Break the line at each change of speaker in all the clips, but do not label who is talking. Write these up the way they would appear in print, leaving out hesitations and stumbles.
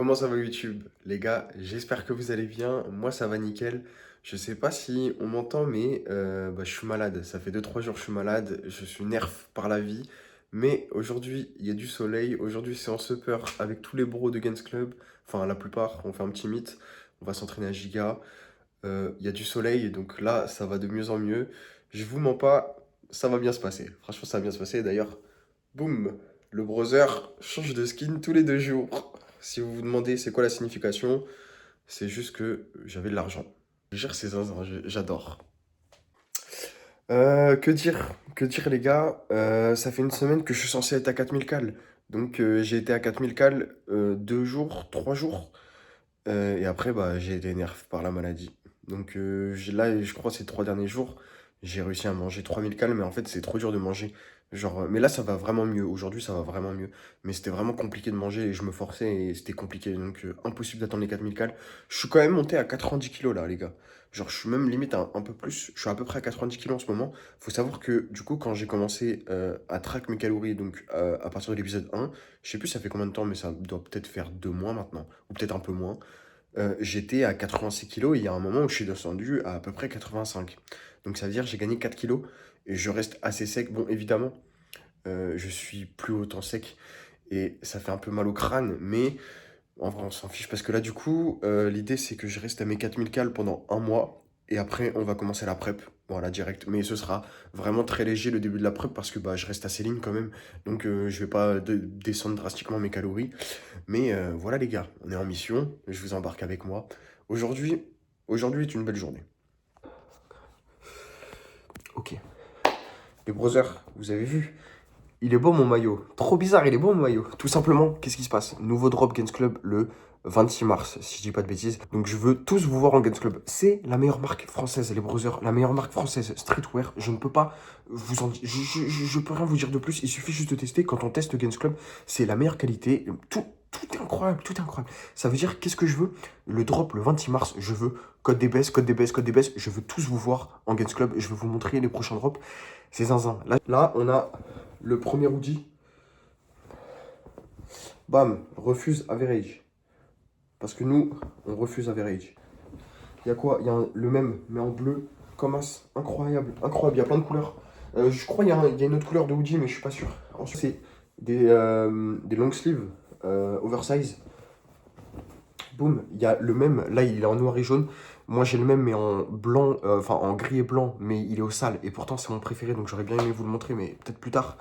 Comment ça va YouTube? Les gars, j'espère que vous allez bien. Moi, ça va nickel. Je sais pas si on m'entend, mais je suis malade. Ça fait 2 3 jours que je suis malade. Je suis nerf par la vie. Mais aujourd'hui, il y a du soleil. Aujourd'hui, c'est en supper avec tous les bros de Gains Club. Enfin, la plupart. On fait un petit meet. On va s'entraîner à Giga. Il y a du soleil. Donc là, ça va de mieux en mieux. Je vous mens pas. Ça va bien se passer. Franchement, ça va bien se passer. D'ailleurs, boum, le browser change de skin tous les 2 jours. Si vous vous demandez c'est quoi la signification, c'est juste que j'avais de l'argent. Je gère ces zinzins, j'adore. Que dire les gars. Ça fait une semaine que je suis censé être à 4000 cales. Donc j'ai été à 4000 cales 2 jours, 3 jours. Et après j'ai été nerf par la maladie. Donc là je crois ces 3 derniers jours, j'ai réussi à manger 3000 cales, mais en fait c'est trop dur de manger. Genre, mais là ça va vraiment mieux. Aujourd'hui ça va vraiment mieux. Mais c'était vraiment compliqué de manger et je me forçais et c'était compliqué. Donc impossible d'attendre les 4000 cales. Je suis quand même monté à 90 kilos là les gars. Genre je suis même limite un peu plus. Je suis à peu près à 90 kilos en ce moment. Faut savoir que du coup quand j'ai commencé à track mes calories, donc à partir de l'épisode 1, je sais plus ça fait combien de temps, mais ça doit peut-être faire 2 mois maintenant. Ou peut-être un peu moins. J'étais à 86 kilos et il y a un moment où je suis descendu à peu près 85. Donc ça veut dire que j'ai gagné 4 kilos et je reste assez sec. Bon, évidemment, je suis plus autant sec et ça fait un peu mal au crâne, mais en vrai, on s'en fiche parce que là, du coup, l'idée c'est que je reste à mes 4000 cales pendant un mois et après, on va commencer la prep. Voilà, direct. Mais ce sera vraiment très léger le début de la prep parce que je reste assez lean quand même. Donc, je vais pas descendre drastiquement mes calories. Mais voilà les gars, on est en mission, je vous embarque avec moi. Aujourd'hui, aujourd'hui est une belle journée. Ok. Les brothers, vous avez vu? Il est beau mon maillot. Trop bizarre, il est beau mon maillot. Tout simplement, qu'est-ce qui se passe? Nouveau drop Gains Club le 26 mars, si je dis pas de bêtises. Donc je veux tous vous voir en Gains Club. C'est la meilleure marque française, les brothers. La meilleure marque française, streetwear. Je ne peux pas vous en dire. Je peux rien vous dire de plus. Il suffit juste de tester. Quand on teste Gains Club, c'est la meilleure qualité. Tout est incroyable, tout est incroyable. Ça veut dire, qu'est-ce que je veux? Le drop le 26 mars, je veux code DBS, code DBS, code DBS. Je veux tous vous voir en Gains Club. Je veux vous montrer les prochains drops. C'est zinzin. Là, on a le premier hoodie. Bam, refuse average. Parce que nous, on refuse average. Il y a quoi? Il y a le même, mais en bleu. Comme as. Incroyable, incroyable. Il y a plein de couleurs. Je crois qu'il y a une autre couleur de hoodie, mais je suis pas sûr. Ensuite, c'est des long sleeves oversize. Boum, il y a le même. Là, il est en noir et jaune. Moi, j'ai le même, mais en blanc, enfin en gris et blanc, mais il est au sale. Et pourtant, c'est mon préféré, donc j'aurais bien aimé vous le montrer, mais peut-être plus tard.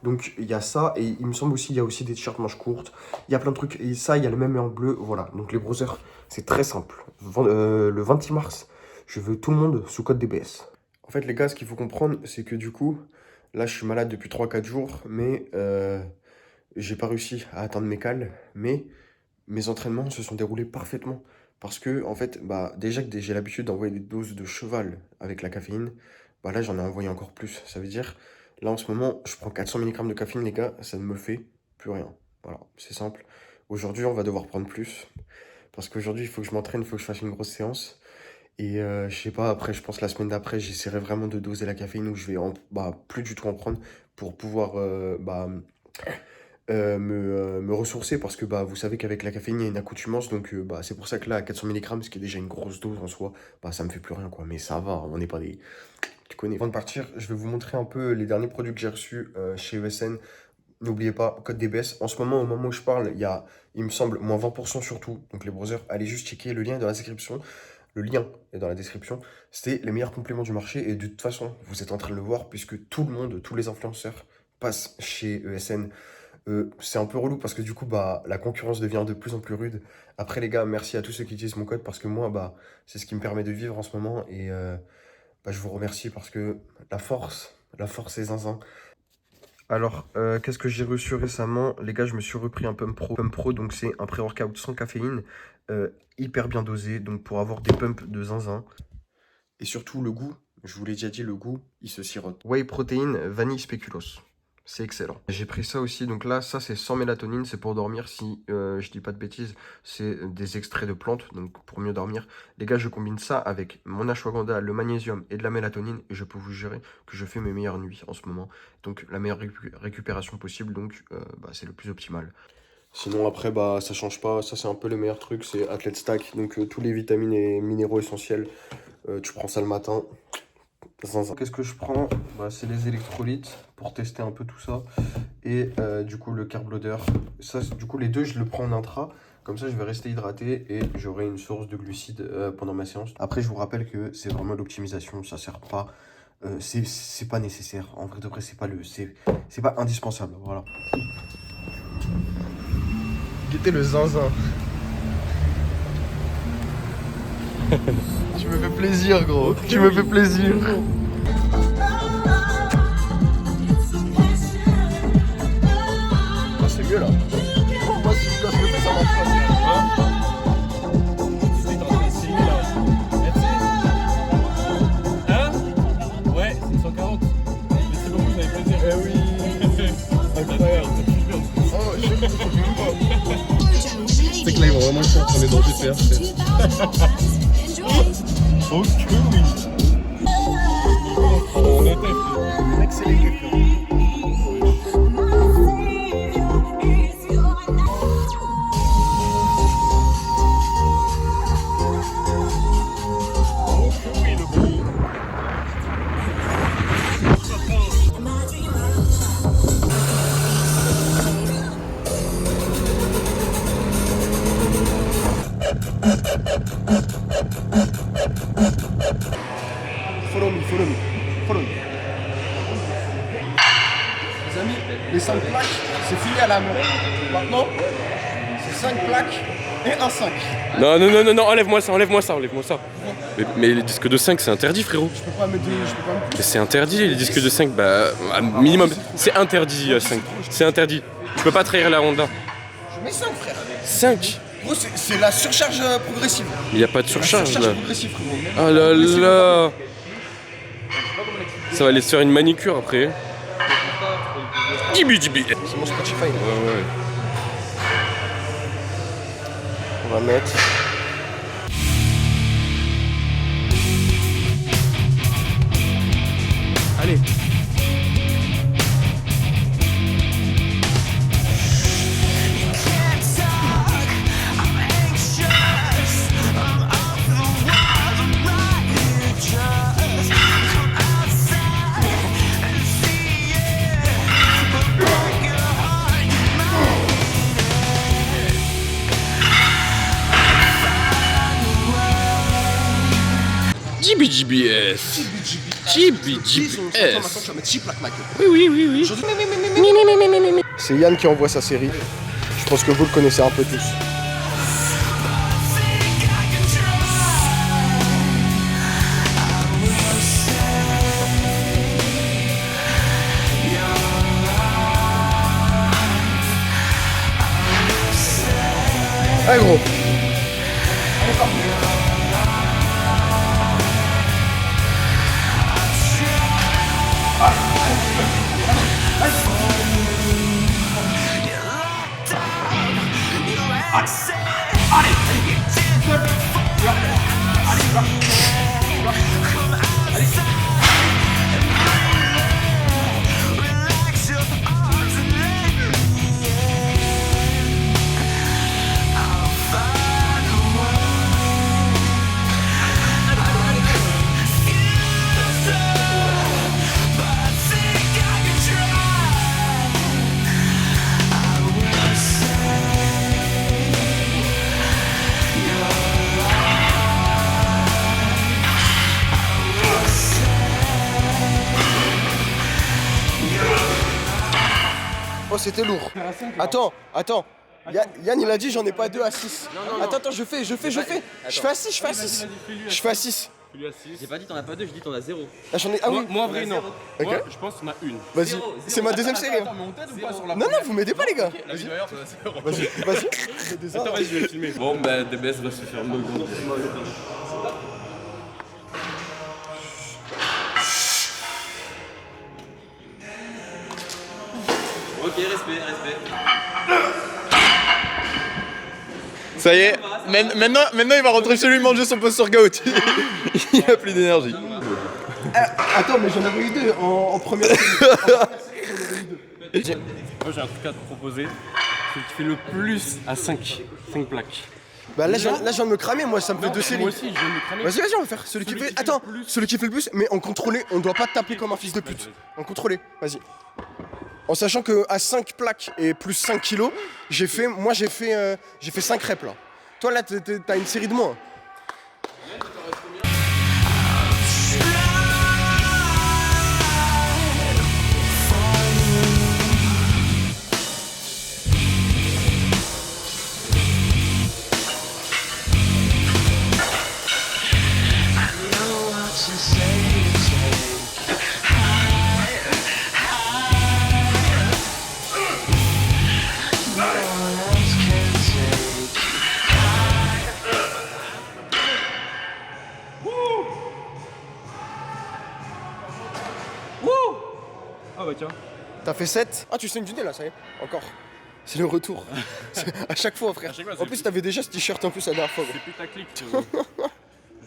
Donc, il y a ça, et il me semble aussi, il y a aussi des t-shirts manches courtes. Il y a plein de trucs. Et ça, il y a le même, mais en bleu. Voilà. Donc, les browsers, c'est très simple. Le 26 mars, je veux tout le monde sous code DBS. En fait, les gars, ce qu'il faut comprendre, c'est que du coup, là, je suis malade depuis 3 4 jours, mais j'ai pas réussi à atteindre mes cales. Mais mes entraînements se sont déroulés parfaitement. Parce que, en fait, déjà que j'ai l'habitude d'envoyer des doses de cheval avec la caféine, là, j'en ai envoyé encore plus. Ça veut dire, là, en ce moment, je prends 400 milligrammes de caféine, les gars, ça ne me fait plus rien. Voilà, c'est simple. Aujourd'hui, on va devoir prendre plus. Parce qu'aujourd'hui, il faut que je m'entraîne, il faut que je fasse une grosse séance. Et je sais pas, après, je pense la semaine d'après, j'essaierai vraiment de doser la caféine où je vais plus du tout en prendre pour pouvoir me ressourcer parce que vous savez qu'avec la caféine, il y a une accoutumance. Donc c'est pour ça que là, à 400 milligrammes, ce qui est déjà une grosse dose en soi, ça me fait plus rien quoi. Mais ça va, on n'est pas des. Tu connais. Avant de partir, je vais vous montrer un peu les derniers produits que j'ai reçus chez ESN. N'oubliez pas, code DBS. En ce moment, au moment où je parle, il me semble, moins 20% sur tout. Donc les browsers, allez juste checker, le lien est dans la description. Le lien est dans la description. C'était les meilleurs compléments du marché. Et de toute façon, vous êtes en train de le voir puisque tout le monde, tous les influenceurs passent chez ESN. C'est un peu relou parce que du coup, la concurrence devient de plus en plus rude. Après, les gars, merci à tous ceux qui utilisent mon code parce que moi, c'est ce qui me permet de vivre en ce moment. Et je vous remercie parce que la force est zinzin. Alors, qu'est-ce que j'ai reçu récemment? Les gars, je me suis repris un Pump Pro. Pump Pro, donc c'est un pré-workout sans caféine, hyper bien dosé, donc pour avoir des pumps de zinzin. Et surtout, le goût, je vous l'ai déjà dit, le goût, il se sirote. Whey protein, vanille spéculoos. C'est excellent. J'ai pris ça aussi, donc là, ça c'est sans mélatonine, c'est pour dormir si je dis pas de bêtises, c'est des extraits de plantes, donc pour mieux dormir. Les gars, je combine ça avec mon ashwagandha, le magnésium et de la mélatonine, et je peux vous jurer que je fais mes meilleures nuits en ce moment. Donc la meilleure récupération possible, donc c'est le plus optimal. Sinon après bah ça change pas, ça c'est un peu le meilleur truc, c'est Athlete Stack, donc tous les vitamines et minéraux essentiels, tu prends ça le matin. Qu'est-ce que je prends? Bah, c'est les électrolytes pour tester un peu tout ça et du coup le carb loader. Ça du coup les deux je le prends en intra, comme ça je vais rester hydraté et j'aurai une source de glucides pendant ma séance. Après je vous rappelle que c'est vraiment l'optimisation, ça sert pas, c'est pas nécessaire, en vrai de vrai c'est pas indispensable, voilà. Guettez le zinzin. Tu me fais plaisir, gros. Okay. Tu me fais plaisir. Ah, c'est mieux là. Oh, moi, si quand je le fais, ça marche pas.
C'est mieux là. Merci. Hein? Ouais, c'est 140. Merci beaucoup, ça fait plaisir. Eh oui. Incroyable. Oh, je sais pas. C'est que là, ils vont vraiment se retourner dans le faire. Oh que oui. On était mec, c'est les gars.
Follow me. Les amis, les 5 plaques, c'est fini à la main. Maintenant, c'est 5 plaques et un 5.
Non, enlève-moi ça. Mais les disques de 5, c'est interdit, frérot.
Je peux pas mettre
Mais c'est interdit, les disques de 5, bah, minimum. C'est interdit, 5. C'est interdit. Tu peux pas trahir la Honda.
Je mets 5, frère.
5?
Gros, c'est la surcharge progressive.
Il y a pas de surcharge, là.
Progressive, frérot.
Ah là là. Ça va aller se faire une manicure après. Jibi.
C'est mon Spotify.
Ouais.
On va mettre.
Allez. GBS. Oui.
C'est Yann qui envoie sa série. Je pense que vous le connaissez un peu tous. Allez gros. Oh, c'était lourd. Attends. Yann il a dit j'en ai pas 2 à 6.
Non.
Attends, je fais. Je fais à 6. Je fais à 6.
J'ai pas dit t'en as pas 2, j'ai dit t'en as 0.
Là j'en ai. Ah oui.
Moi en vrai non.
Ok.
Moi je pense qu'on a une.
Vas-y. C'est ma deuxième série. Hein. Non, vous m'aidez pas les gars. Vas-y.
Attends, vas-y, je vais filmer. Bon, bah, DBS va se faire le gros.
Ok, respect.
Ça y est, maintenant il va rentrer chez lui manger son post workout. Il a plus d'énergie.
Attends, mais j'en avais eu 2 en première série.
Moi j'ai un truc à te proposer. celui qui fait le plus à 5 plaques.
Bah là, je viens de me cramer, moi, ça me fait 2 séries.
Moi aussi, je viens de me cramer.
Vas-y, on va faire celui qui fait. Attends, celui qui fait le plus, mais en contrôlé, on doit pas taper comme un fils de pute. En contrôlé, vas-y. En sachant que à 5 plaques et plus 5 kilos, j'ai fait 5 reps là. Toi là, t'as une série de moins.
Ah bah tiens.
T'as fait 7. Ah, tu saignes du nez là, ça y est. Encore. C'est le retour. À chaque fois, frère.
chaque fois,
En plus, t'avais déjà ce t-shirt en plus la dernière fois.
C'est putaclic.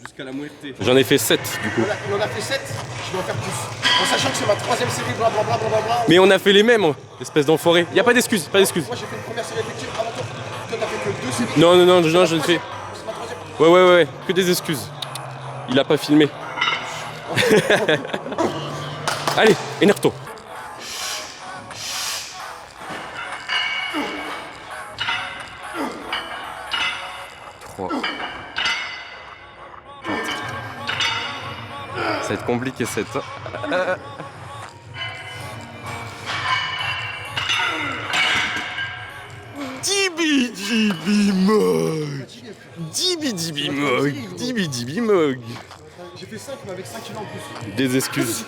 Jusqu'à la moitié. J'en ai fait 7 du coup.
Il en a fait 7, je dois faire plus. En sachant que c'est ma 3ème série, blablabla.
Mais on a fait les mêmes, espèce d'enfoiré. Y a pas d'excuses, pas d'excuses.
Moi j'ai fait une première série effective avant toi. Toi t'as fait que 2 séries.
Non, je ne fais.
C'est ma 3ème.
Ouais, que des excuses. Il a pas filmé. Allez, énerve-toi. Ça va être compliqué cette. Dibi mog.
J'ai fait 5 mais avec 5 kilos en plus.
Des excuses.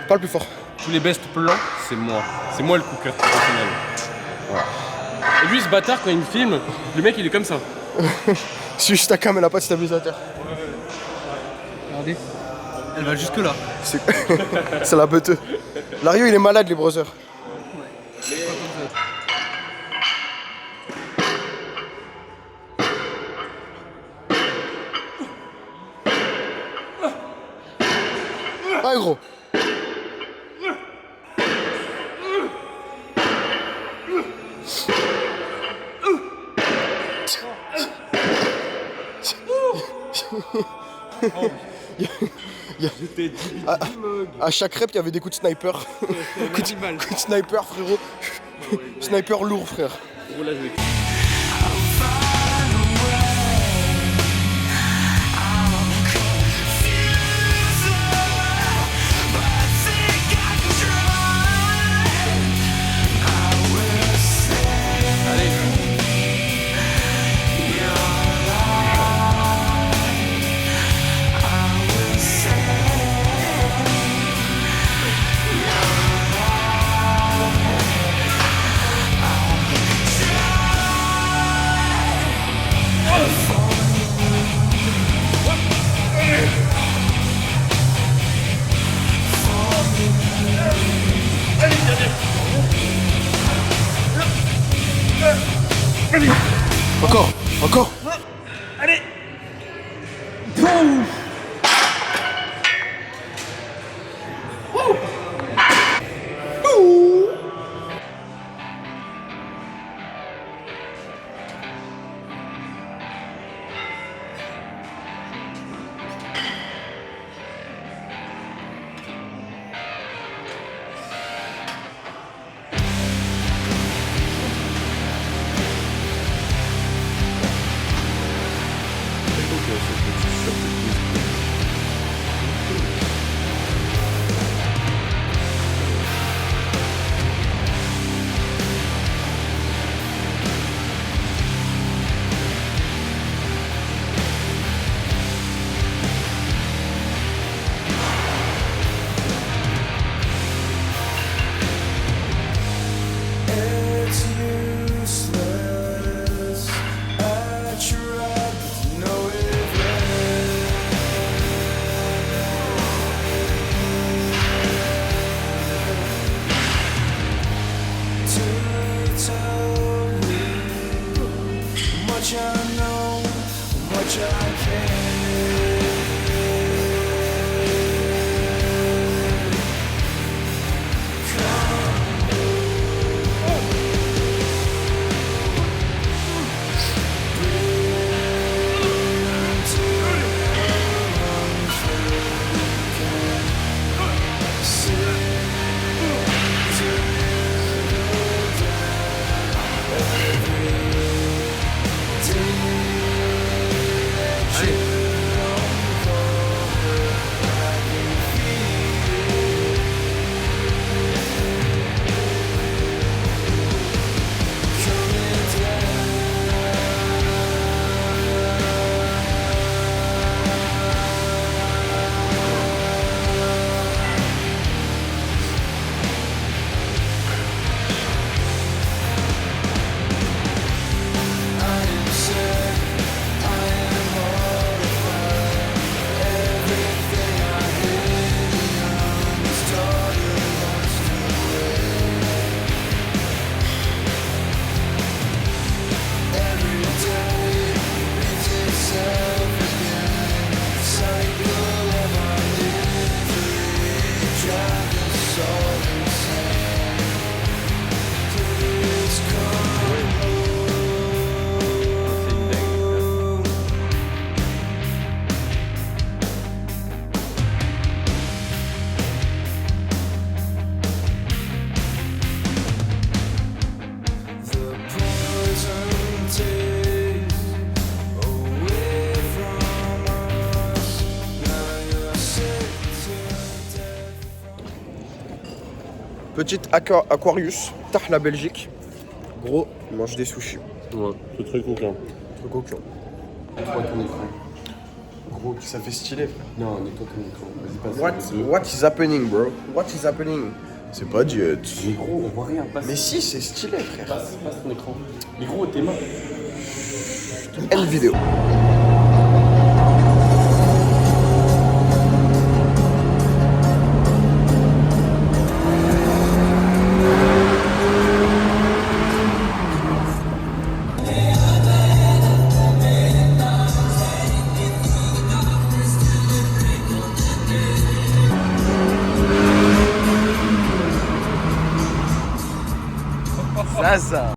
Pas le plus fort.
Tous les best plans, c'est moi. C'est moi le cooker professionnel. Voilà. Et lui, ce bâtard, quand il me filme, le mec, il est comme ça.
Si juste ta cam, elle a pas de stabilisateur.
Regardez. Elle va jusque là.
C'est la beuteux. Lario, il est malade, les brothers. Ouais, gros. À chaque rep, il y avait des coups de sniper. coups de sniper, frérot. Sniper lourd, frère.
Gros, là, je vais-
Encore. Petite Aquarius, tah la Belgique. Gros, il mange des sushis.
Ouais, c'est très coquin.
Trop coquin.
Nettoie ton écran.
Gros, ça fait stylé, frère.
Non, nettoie ton écran. Vas-y, passe.
What is happening, bro? What is happening? C'est pas Dieu.
Mais gros, on voit rien. Passe,
Mais si, c'est stylé, frère.
passe ton écran. Mais gros, tes mains.
End vidéo. Ça